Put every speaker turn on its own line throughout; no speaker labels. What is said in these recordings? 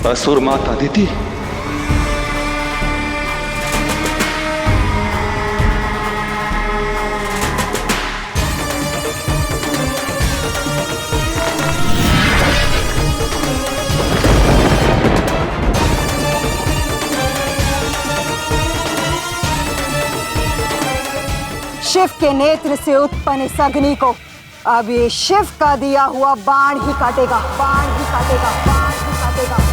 असुर माता दीदी,
शिव के नेत्र से उत्पन्न इस अग्नि को अब ये शिव का दिया हुआ बाण ही काटेगा, बाण ही काटेगा, बाण ही काटेगा।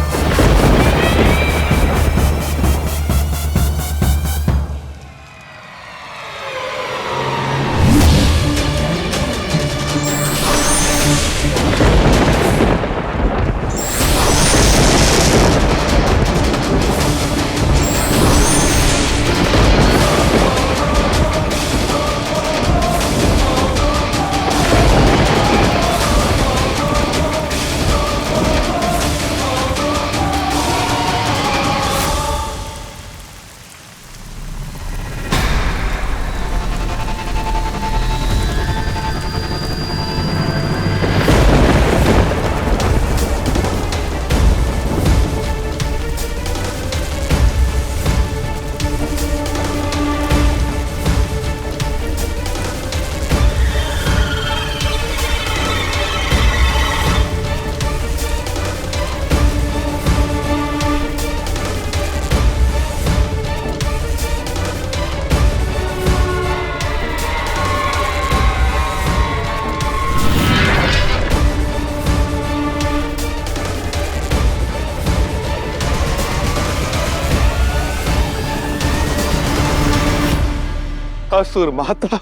असुर माता,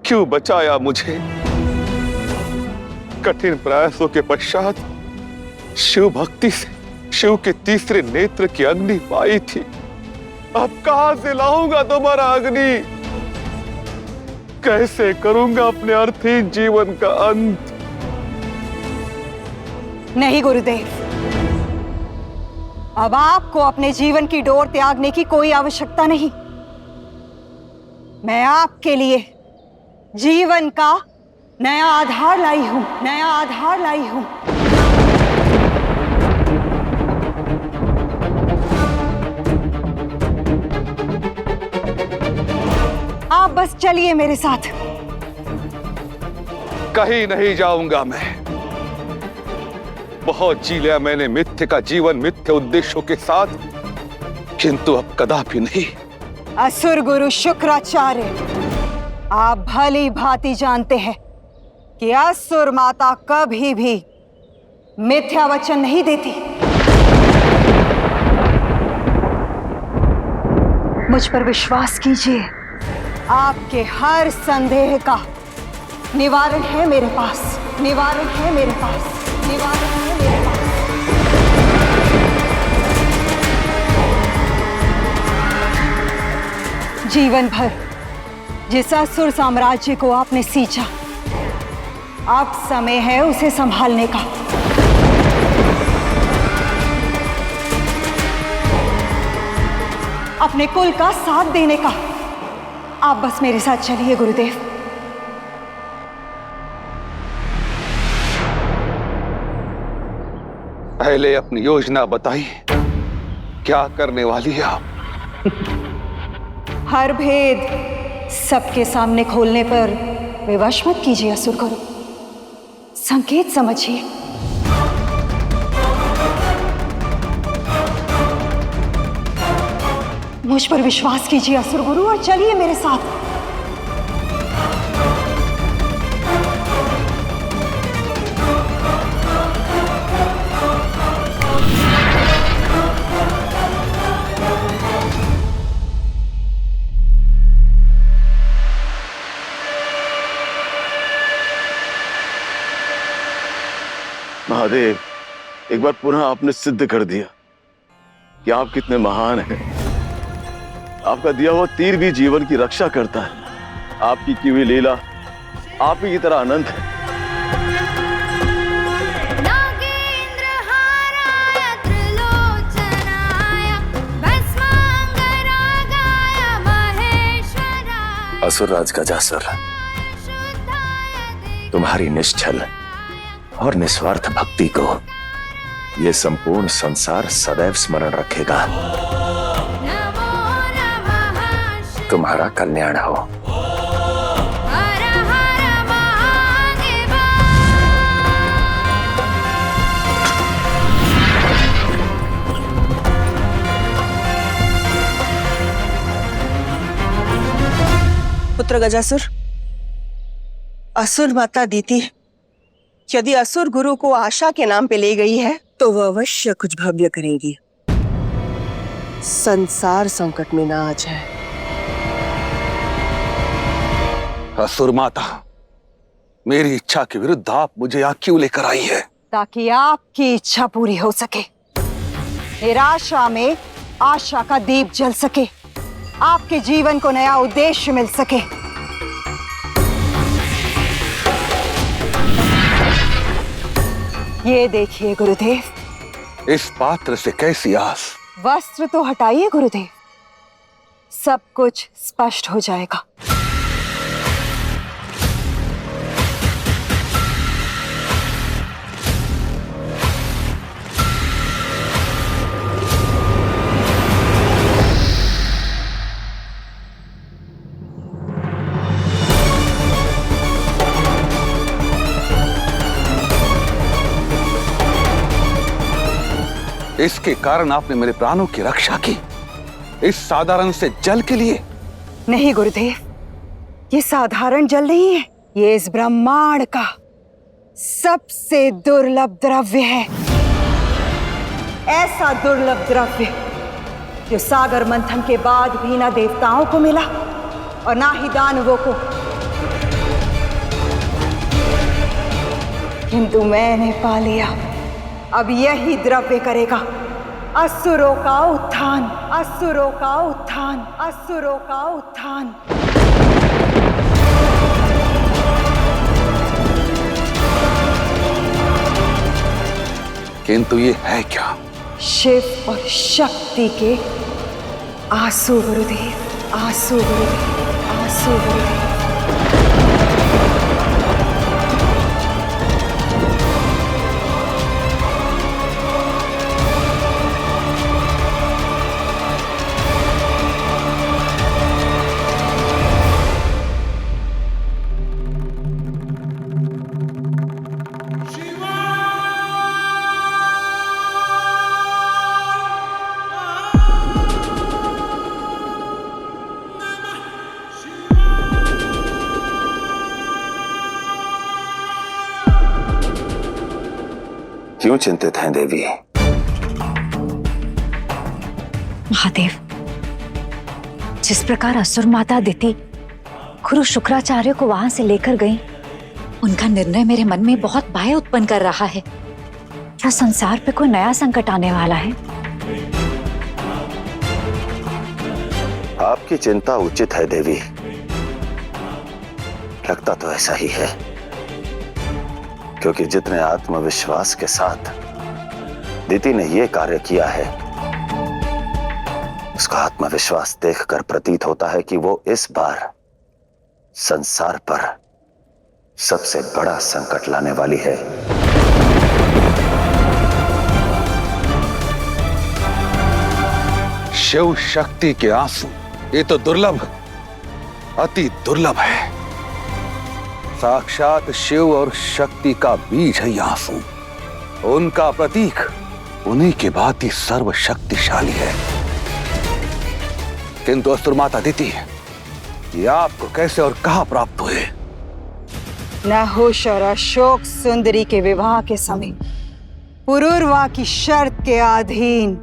क्यों बचाया मुझे? कठिन प्रयासों के पश्चात शिव भक्ति से शिव के तीसरे नेत्र की अग्नि पाई थी। अब कहां से लाऊंगा तुम्हारा अग्नि? कैसे करूंगा अपने अर्थहीन जीवन का अंत?
नहीं गुरुदेव, अब आपको अपने जीवन की डोर त्यागने की कोई आवश्यकता नहीं। मैं आपके लिए जीवन का नया आधार लाई हूं, नया आधार लाई हूं। आप बस चलिए मेरे साथ।
कहीं नहीं जाऊंगा मैं। बहुत जी लिया मैंने मिथ्य का जीवन, मिथ्य उद्देश्यों के साथ, किंतु अब कदापि नहीं।
असुर गुरु शुक्राचार्य, आप भली भांति जानते हैं कि असुर माता कभी भी मिथ्या वचन नहीं देती। मुझ पर विश्वास कीजिए, आपके हर संदेह का निवारण है मेरे पास, निवारण है मेरे पास, निवारण है मेरे पास। जीवन भर जिस असुर साम्राज्य को आपने सींचा, अब समय है उसे संभालने का। अपने कुल का साथ देने का। आप बस मेरे साथ चलिए गुरुदेव।
पहले अपनी योजना बताइए, क्या करने वाली है आप?
हर भेद सबके सामने खोलने पर विवश मत कीजिए असुर गुरु, संकेत समझिए। मुझ पर विश्वास कीजिए असुर गुरु और चलिए मेरे साथ।
महादेव, एक बार पुनः आपने सिद्ध कर दिया कि आप कितने महान हैं। आपका दिया हुआ तीर भी जीवन की रक्षा करता है। आपकी की हुई लीला आप ही की तरह अनंत है।
असुरराज गजासुर, तुम्हारी निश्चल और निस्वार्थ भक्ति को
ये संपूर्ण संसार सदैव स्मरण रखेगा। तुम्हारा कल्याण हो।
पुत्र गजासुर, असुर माता दीति यदि असुर गुरु को आशा के नाम पे ले गई है तो वह अवश्य कुछ भव्य करेगी। संसार संकट में ना आ जाए।
असुर माता, मेरी इच्छा के विरुद्ध आप मुझे यहाँ क्यों लेकर आई है?
ताकि आपकी इच्छा पूरी हो सके, निराशा में आशा का दीप जल सके, आपके जीवन को नया उद्देश्य मिल सके। ये देखिए गुरुदेव।
इस पात्र से कैसी आस?
वस्त्र तो हटाइए गुरुदेव, सब कुछ स्पष्ट हो जाएगा।
इसके कारण आपने मेरे प्राणों की रक्षा की, इस साधारण से जल के लिए?
नहीं गुरुदेव, ये साधारण जल नहीं है, ये इस ब्रह्मांड का सबसे दुर्लभ द्रव्य है। ऐसा दुर्लभ द्रव्य जो सागर मंथन के बाद भी ना देवताओं को मिला और ना ही दानवों को, किंतु मैंने पा लिया। अब यही द्रव्य करेगा असुरों का उत्थान, असुरों का उत्थान, असुरों का उत्थान।
किंतु ये है क्या?
शिव और शक्ति के आंसू गुरुदेव, आंसू गुरुदेव, आंसू गुरुदेव।
क्यों चिंतित हैं देवी?
महादेव, जिस प्रकार असुर माता दिति गुरु शुक्राचार्य को वहां से लेकर गई, उनका निर्णय मेरे मन में बहुत भय उत्पन्न कर रहा है। क्या संसार पे कोई नया संकट आने वाला है?
आपकी चिंता उचित है देवी, लगता तो ऐसा ही है, क्योंकि जितने आत्मविश्वास के साथ दिति ने यह कार्य किया है, उसका आत्मविश्वास देखकर प्रतीत होता है कि वो इस बार संसार पर सबसे बड़ा संकट लाने वाली है।
शिव शक्ति के आंसू, ये तो दुर्लभ, अति दुर्लभ है। साक्षात शिव और शक्ति का बीज है ये आंसू, उनका प्रतीक उन्हीं के भांति सर्वशक्तिशाली है। किंतु असुर माता दिति, ये आपको कैसे और कहां प्राप्त हुए?
नहुष और अशोक सुंदरी के विवाह के समय पुरूरवा की शर्त के अधीन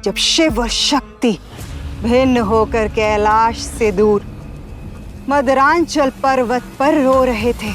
जब शिव और शक्ति भिन्न होकर कैलाश से दूर मदरांचल पर्वत पर रो रहे थे,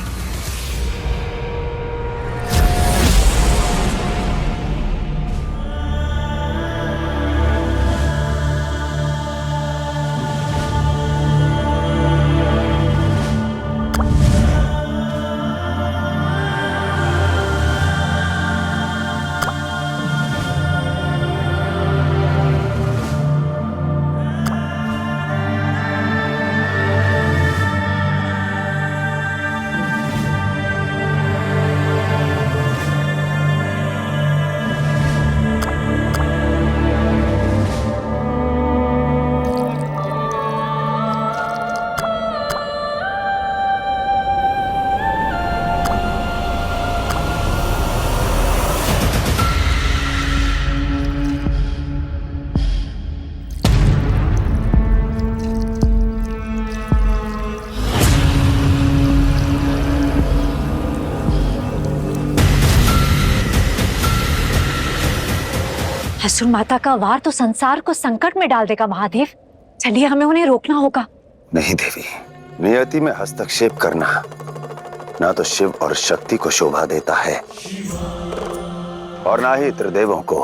असुर माता का वार तो संसार को संकट में डाल देगा महादेव। चलिए हमें उन्हें रोकना होगा।
नहीं देवी, नियति में हस्तक्षेप करना ना तो शिव और शक्ति को शोभा देता है और ना ही त्रिदेवों को।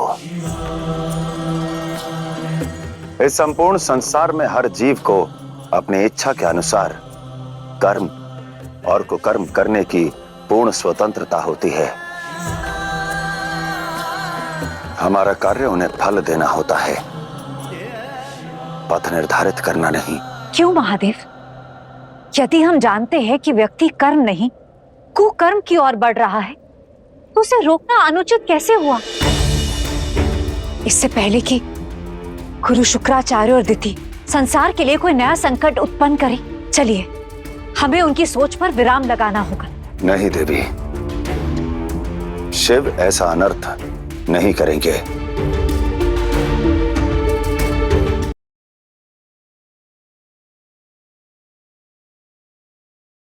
इस संपूर्ण संसार में हर जीव को अपनी इच्छा के अनुसार कर्म और कुकर्म करने की पूर्ण स्वतंत्रता होती है। हमारा कार्य उन्हें फल देना होता है, पथ निर्धारित करना नहीं।
क्यों महादेव? यदि हम जानते हैं कि व्यक्ति कर्म नहीं कुकर्म की ओर बढ़ रहा है तो उसे रोकना अनुचित कैसे हुआ? इससे पहले कि गुरु शुक्राचार्य और दिति संसार के लिए कोई नया संकट उत्पन्न करे, चलिए हमें उनकी सोच पर विराम लगाना होगा।
नहीं देवी, शिव ऐसा अनर्थ नहीं करेंगे।